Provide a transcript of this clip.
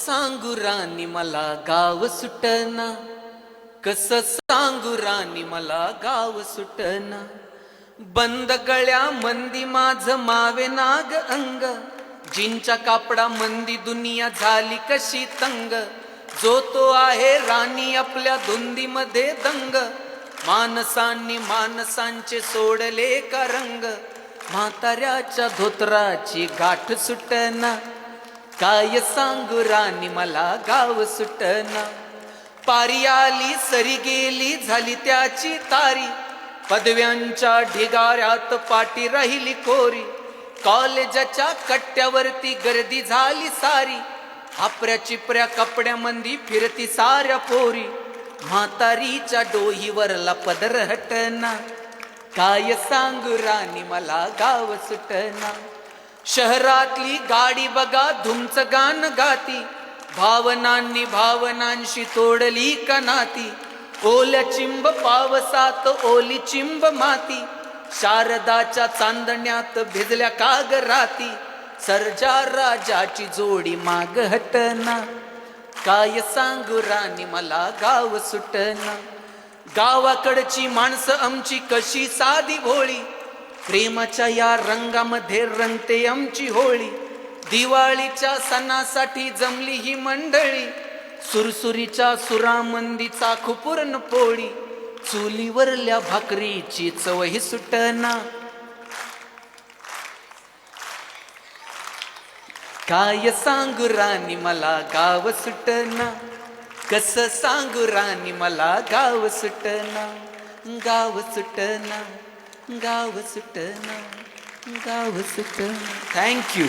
सांगू राणी मला गाव सुटना, कसं सांगू राणी मला गाव सुटना. बंद गळ्या मंदी माझ मावे नाग अंग, जिंच्या कापडा मंदी दुनिया झाली कशी तंग. जो तो आहे राणी आपल्या धुंदीमध्ये दंग, माणसांनी माणसांचे सोडले का रंग. म्हाताऱ्याच्या धोतराची गाठ सुटना, काय सांगू राणी मला गाव सुटना. पारी आली सरी गेली झाली त्याची तारी, पदव्यांच्या ढिगाऱ्यात पाटी राहिली कोरी. कॉलेजाच्या कट्ट्यावरती गर्दी झाली सारी, आपऱ्या चिपऱ्या कपड्यामंदी फिरती साऱ्या पोरी. म्हातारीच्या डोहीवरला पदर हटना, काय सांगू राणी मला गाव सुटना. शहरातली गाडी बघा धुमच गान गाती, भावनांनी भावनांशी तोडली का नाती. ओल्या चिंब पावसात ओली चिंब माती, शारदाच्या चांदण्यात भिजल्या काग राती. सर्जा राजाची जोडी माग हटना, काय सांगू राणी मला गाव सुटना. गावाकडची माणसं आमची कशी साधी भोळी, प्रेमाच्या या रंगामध्ये रंगते आमची होळी. दिवाळीच्या सणासाठी जमली ही मंडळी, सुरसुरीच्या सुरामंदी चाखू पूर्ण पोळी. चुलीवरल्या भाकरीची चवही सुटना, काय सांगू राणी मला गाव सुटना. कसं सांगू राणी मला गाव सुटना. गाव सुटना, गाव सुटना, गाव सुटना. थँक्यू.